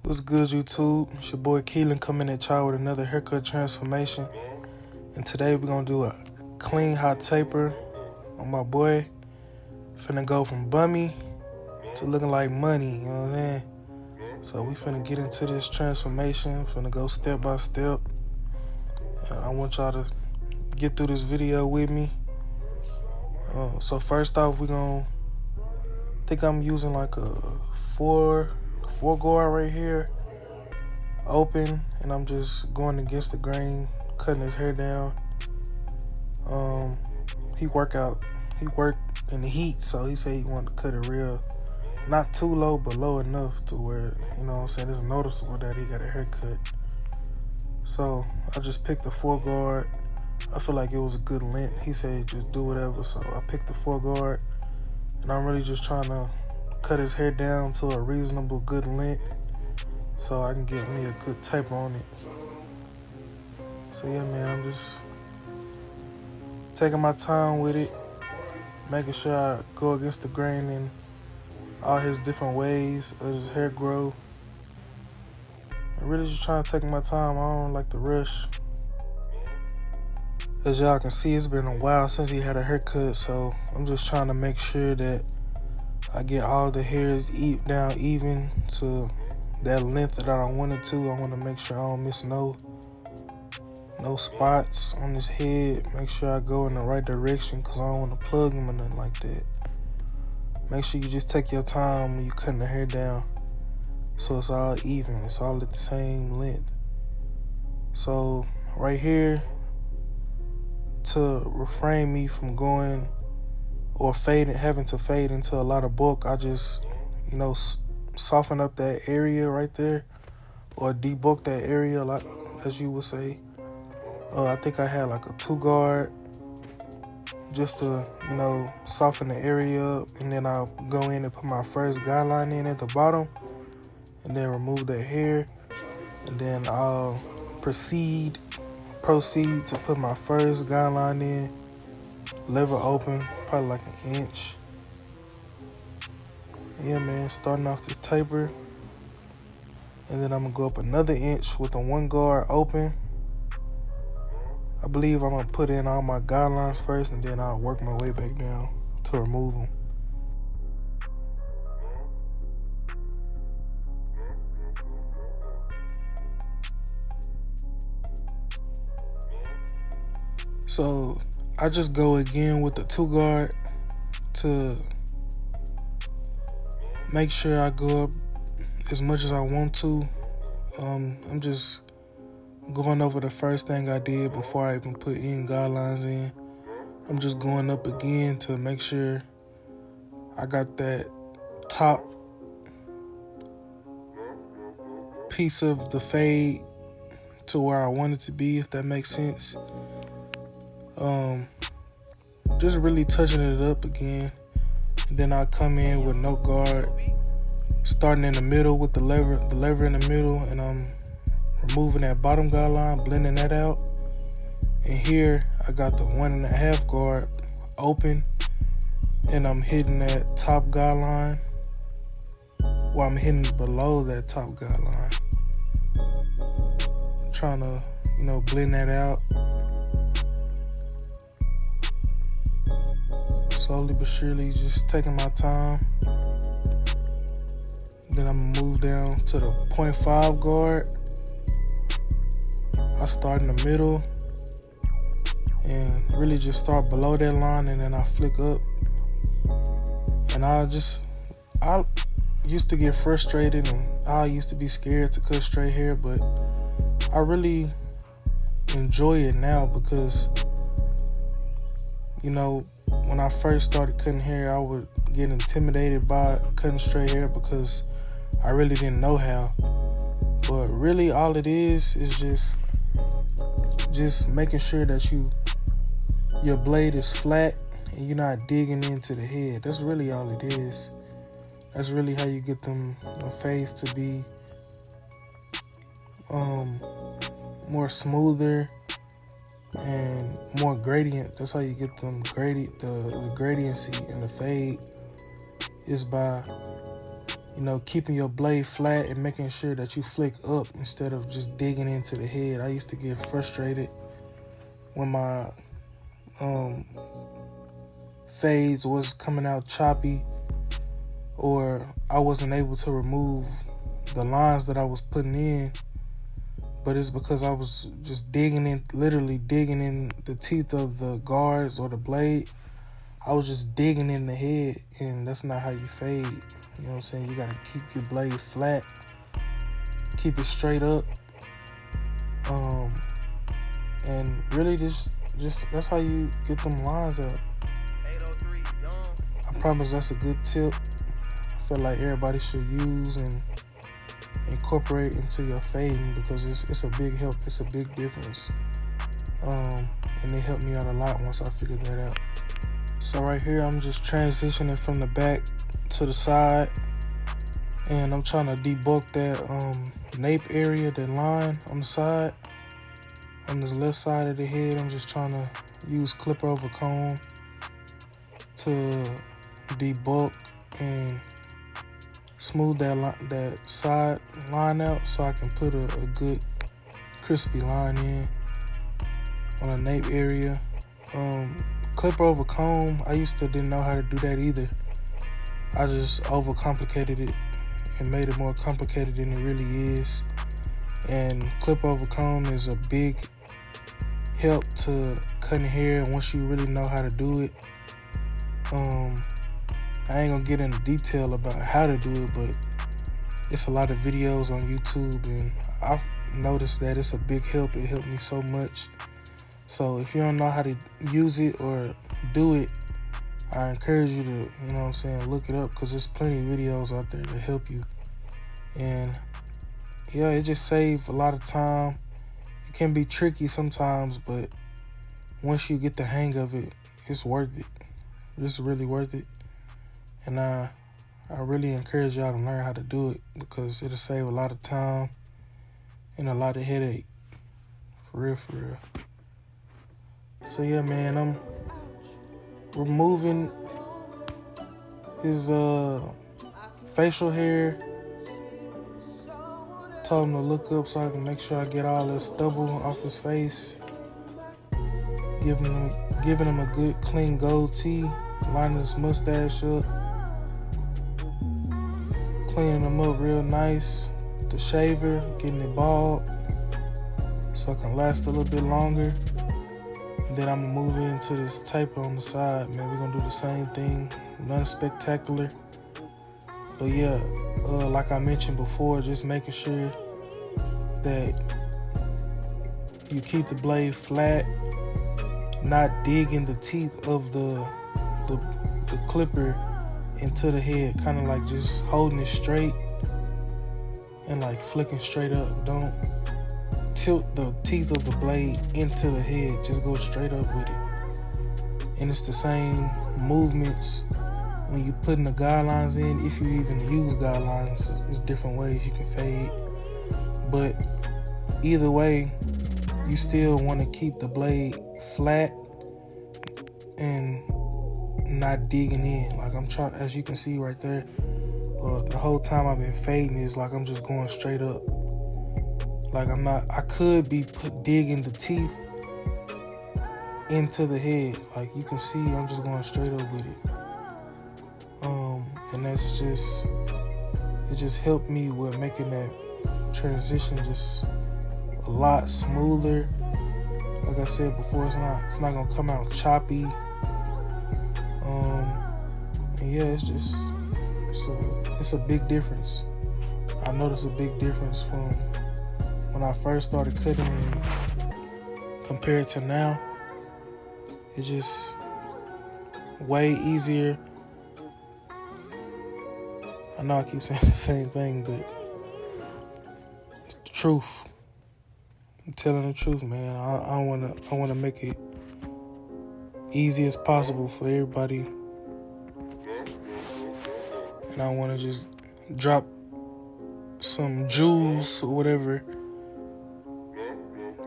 What's good, YouTube? It's your boy Keelan coming at y'all with another haircut transformation. And today we're gonna do a clean hot taper on my boy. Finna go from bummy to looking like money, you know what I'm saying? So we finna get into this transformation, finna go step by step. I want y'all to get through this video with me. So first off, I think I'm using like a four guard right here, open, and I'm just going against the grain, cutting his hair down. He worked in the heat, so he said he wanted to cut it real, not too low, but low enough to where, you know what I'm saying, it's noticeable that he got a haircut. So I just picked the 4 guard. I feel like it was a good length. He said just do whatever, so I picked the 4 guard, and I'm really just trying to cut his hair down to a reasonable good length so I can get me a good taper on it. So yeah, man, I'm just taking my time with it, making sure I go against the grain in all his different ways of his hair grow. I'm really just trying to take my time. I don't like to rush. As y'all can see, it's been a while since he had a haircut, so I'm just trying to make sure that I get all the hairs down even to that length that I wanted to. I want to make sure I don't miss no spots on his head. Make sure I go in the right direction because I don't want to plug him or nothing like that. Make sure you just take your time when you cutting the hair down so it's all even. It's all at the same length. So right here, to refrain me from going or having to fade into a lot of bulk, I just, soften up that area right there, or debulk that area, like as you would say. I think I had like a 2 guard just to, soften the area up, and then I'll go in and put my first guideline in at the bottom, and then remove that hair, and then I'll proceed to put my first guideline in, lever open, probably like an inch. Yeah, man, starting off this taper, and then I'm gonna go up another inch with the 1 guard open. I believe I'm gonna put in all my guidelines first, and then I'll work my way back down to remove them. So I just go again with the 2 guard to make sure I go up as much as I want to. I'm just going over the first thing I did before I even put any guidelines in. I'm just going up again to make sure I got that top piece of the fade to where I want it to be, if that makes sense. Just really touching it up again. And then I come in with no guard, starting in the middle with the lever in the middle, and I'm removing that bottom guideline, blending that out. And here I got the 1.5 guard open, and I'm hitting that top guideline, or I'm hitting below that top guideline. Trying to, blend that out. Slowly but surely, just taking my time. Then I'm gonna move down to the 0.5 guard. I start in the middle and really just start below that line, and then I flick up. And I used to get frustrated, and I used to be scared to cut straight hair, but I really enjoy it now because, when I first started cutting hair, I would get intimidated by cutting straight hair because I really didn't know how. But really all it is just making sure that your blade is flat and you're not digging into the head. That's really all it is. That's really how you get them fades to be more smoother and more gradient. That's how you get them the gradiency in the fade, is by you know, keeping your blade flat and making sure that you flick up instead of just digging into the head. I used to get frustrated when my fades was coming out choppy, or I wasn't able to remove the lines that I was putting in. But it's because I was just literally digging in the teeth of the guards or the blade. I was just digging in the head, and that's not how you fade. You know what I'm saying? You gotta keep your blade flat, keep it straight up, and really just that's how you get them lines out. 803 Yall. I promise that's a good tip. I feel like everybody should use and incorporate into your fading, because it's a big help. It's a big difference, and it helped me out a lot once I figured that out. So right here, I'm just transitioning from the back to the side, and I'm trying to debulk that nape area, that line on the side, on this left side of the head. I'm just trying to use clipper over comb to debulk and smooth that side line out, so I can put a good crispy line in on the nape area. Clipper over comb, I didn't know how to do that either. I just overcomplicated it and made it more complicated than it really is. And clipper over comb is a big help to cutting hair once you really know how to do it. I ain't gonna get into detail about how to do it, but it's a lot of videos on YouTube, and I've noticed that it's a big help. It helped me so much. So if you don't know how to use it or do it, I encourage you to, you know what I'm saying, look it up, because there's plenty of videos out there to help you. And yeah, it just saves a lot of time. It can be tricky sometimes, but once you get the hang of it, it's worth it. It's really worth it. And I really encourage y'all to learn how to do it, because it'll save a lot of time and a lot of headache. For real, for real. So yeah, man, I'm removing his facial hair. Told him to look up so I can make sure I get all that stubble off his face. Giving him a good clean goatee, lining his mustache up, cleaning him up real nice. The shaver, getting it bald so it can last a little bit longer. Then I'm gonna move into this taper on the side, man. We're gonna do the same thing, nothing spectacular. But yeah, like I mentioned before, just making sure that you keep the blade flat, not digging the teeth of the clipper into the head, kind of like just holding it straight and like flicking straight up. Don't tilt the teeth of the blade into the head, just go straight up with it. And it's the same movements when you putting the guidelines in. If you even use guidelines, it's different ways you can fade, but either way, you still want to keep the blade flat and not digging in. Like I'm trying, as you can see right there, the whole time I've been fading is like I'm just going straight up. Like I could be digging the teeth into the head. Like you can see, I'm just going straight up with it. And it just helped me with making that transition just a lot smoother. Like I said before, it's not gonna come out choppy. And yeah, it's a big difference. I noticed a big difference from when I first started cutting compared to now. It's just way easier. I know I keep saying the same thing, but it's the truth. I'm telling the truth, man. I want to make it easy as possible for everybody, and I want to just drop some jewels or whatever,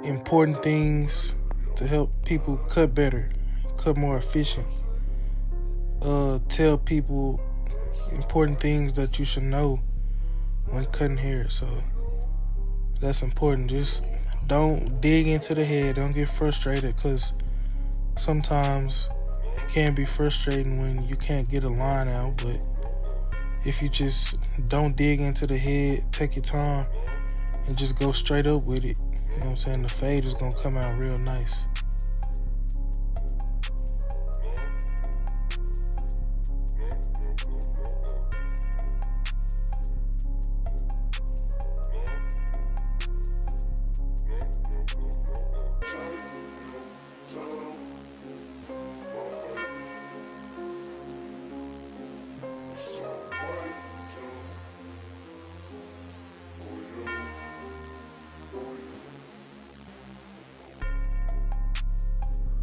important things to help people cut better, cut more efficient. Tell people important things that you should know when cutting hair. So that's important. Just don't dig into the head. Don't get frustrated, because sometimes it can be frustrating when you can't get a line out. But if you just don't dig into the head, take your time, and just go straight up with it, you know what I'm saying, the fade is going to come out real nice.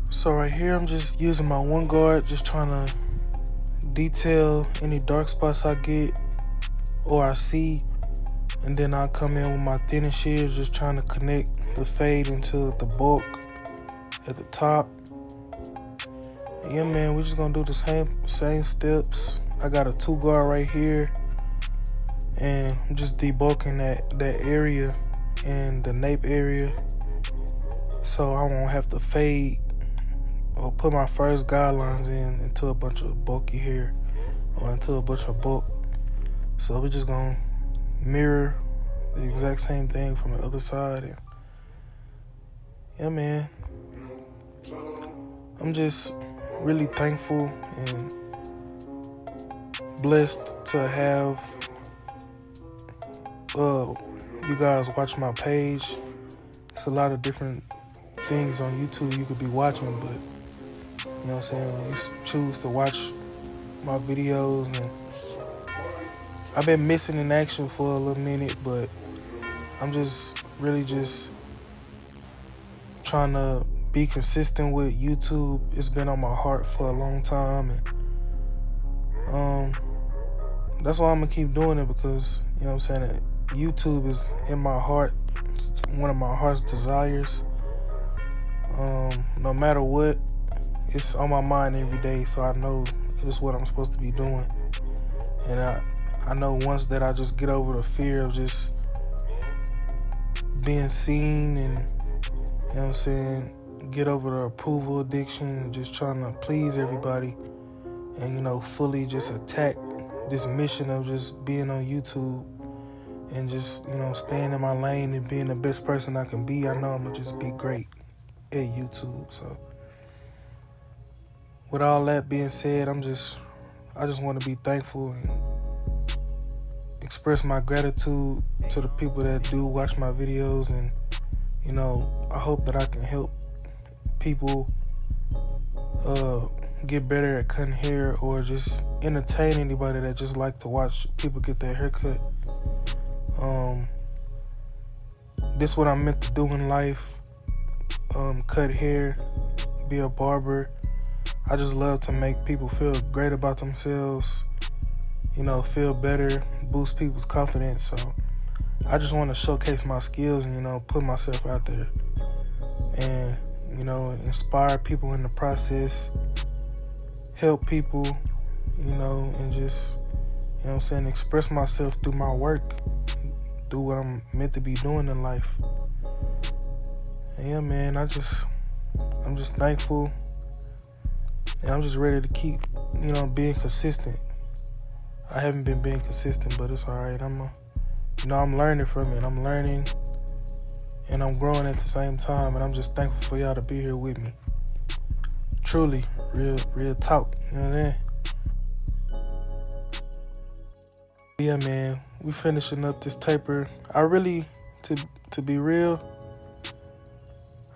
So right here, I'm just using my one guard, just trying to detail any dark spots I get or I see, and then I'll come in with my thinning shears, just trying to connect the fade into the bulk at the top. And yeah, man, we're just gonna do the same steps. I got a 2 guard right here, and I'm just debulking that area and the nape area, so I won't have to fade or put my first guidelines into a bunch of bulky hair or into a bunch of bulk. So we're just gonna mirror the exact same thing from the other side. And yeah, man, I'm just really thankful and blessed to have you guys watch my page. It's a lot of different things on YouTube you could be watching, but you know what I'm saying, when you choose to watch my videos, and I've been missing in action for a little minute, but I'm just really just trying to be consistent with YouTube. It's been on my heart for a long time, and that's why I'm gonna keep doing it, because you know what I'm saying, YouTube is in my heart. It's one of my heart's desires. No matter what, it's on my mind every day, so I know it's what I'm supposed to be doing. And I know once that I just get over the fear of just being seen, and you know what I'm saying, get over the approval addiction and just trying to please everybody, and you know, fully just attack this mission of just being on YouTube and just, you know, staying in my lane and being the best person I can be, I know I'm gonna just be great at YouTube. So with all that being said, I just want to be thankful and express my gratitude to the people that do watch my videos, and you know, I hope that I can help people get better at cutting hair, or just entertain anybody that just like to watch people get their hair cut. This is what I'm meant to do in life, cut hair, be a barber. I just love to make people feel great about themselves, you know, feel better, boost people's confidence. So I just want to showcase my skills and, you know, put myself out there and, you know, inspire people in the process, help people, you know, and just, you know what I'm saying, express myself through my work, do what I'm meant to be doing in life. And yeah, man, I'm just thankful. And I'm just ready to keep, you know, being consistent. I haven't been being consistent, but it's all right. I'm learning from it. I'm learning and I'm growing at the same time. And I'm just thankful for y'all to be here with me. Truly, real talk. You know what I'm saying? Yeah, man, we finishing up this taper. I really, to be real,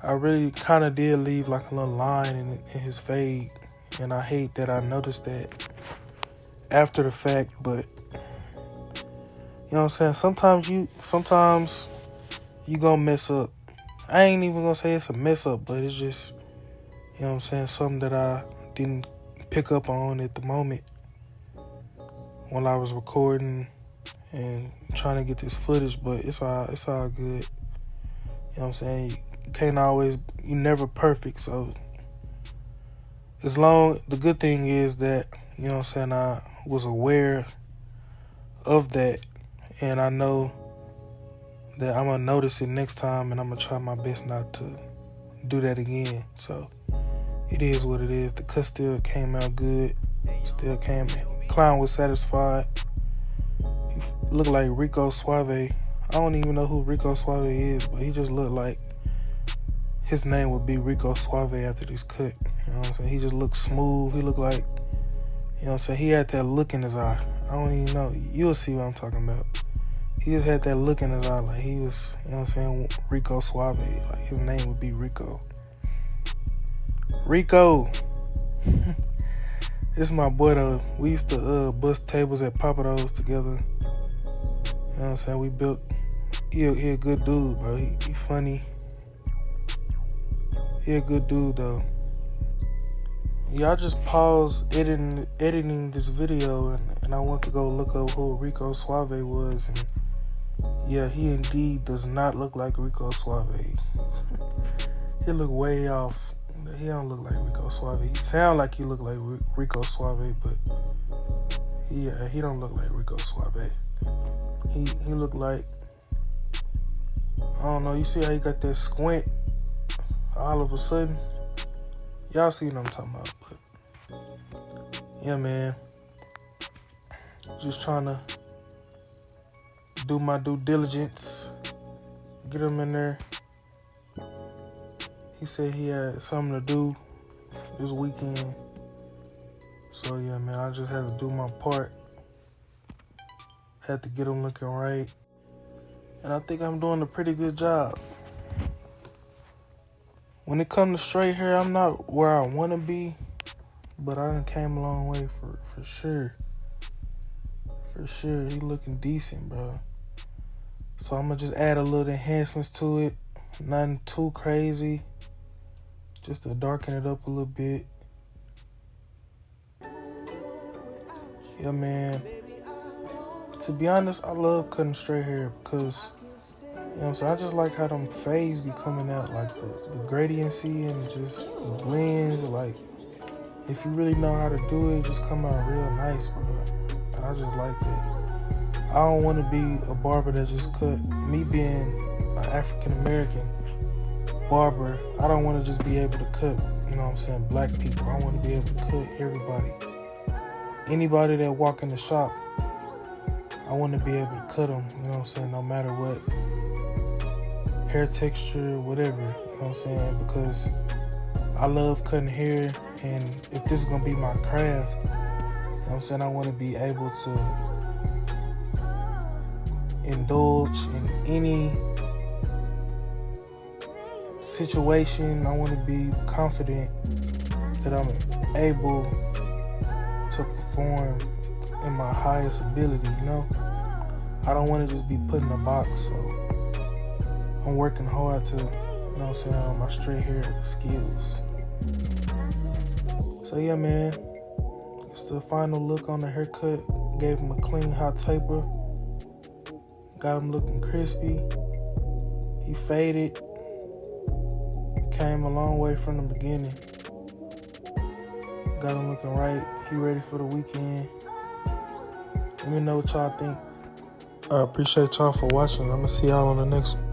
I really kind of did leave like a little line in his fade. And I hate that I noticed that after the fact, but you know what I'm saying? Sometimes you gonna mess up. I ain't even gonna say it's a mess up, but it's just, you know what I'm saying, something that I didn't pick up on at the moment while I was recording and trying to get this footage, but it's all good. You know what I'm saying? You never perfect, so the good thing is that, you know what I'm saying, was aware of that, and I know that I'm gonna notice it next time, and I'm gonna try my best not to do that again. So it is what it is. The cut still came out good. Clown was satisfied. He looked like Rico Suave. I don't even know who Rico Suave is, but he just looked like his name would be Rico Suave after this cut. You know what I'm saying? He just looked smooth. He looked like, you know what I'm saying? He had that look in his eye. I don't even know. You'll see what I'm talking about. He just had that look in his eye like he was, you know what I'm saying, Rico Suave. Like his name would be Rico. Rico. This is my boy though. We used to bust tables at Papados together. You know what I'm saying? We built, he a good dude, bro. He funny. He a good dude though. Y'all just pause editing this video and I went to go look up who Rico Suave was, and yeah, he indeed does not look like Rico Suave. He look way off. He don't look like Rico Suave. He sound like he look like Rico Suave, but he don't look like Rico Suave. He look like, I don't know, you see how he got that squint all of a sudden? Y'all see what I'm talking about, but yeah, man. Just trying to do my due diligence, get him in there. He said he had something to do this weekend. So yeah, man, I just had to do my part. Had to get him looking right. And I think I'm doing a pretty good job. When it comes to straight hair, I'm not where I want to be, but I done came a long way for sure. For sure, he looking decent, bro. So I'm going to just add a little enhancements to it. Nothing too crazy. Just to darken it up a little bit. Yeah, man. To be honest, I love cutting straight hair because, you know what I'm saying, I just like how them fades be coming out, like the gradiency and just the blends. Like, if you really know how to do it, just come out real nice, bro. And I just like that. I don't want to be a barber that just cut. Me being an African-American barber, I don't want to just be able to cut, you know what I'm saying, black people. I want to be able to cut everybody. Anybody that walk in the shop, I want to be able to cut them, you know what I'm saying, no matter what hair texture, whatever, you know what I'm saying, because I love cutting hair, and if this is going to be my craft, you know what I'm saying, I want to be able to indulge in any situation. I want to be confident that I'm able to perform in my highest ability, you know? I don't want to just be put in a box, so I'm working hard to, you know what I'm saying, on my straight hair skills. So yeah, man, it's the final look on the haircut. Gave him a clean hot taper. Got him looking crispy. He faded. Came a long way from the beginning. Got him looking right. He ready for the weekend. Let me know what y'all think. I appreciate y'all for watching. I'm gonna see y'all on the next one.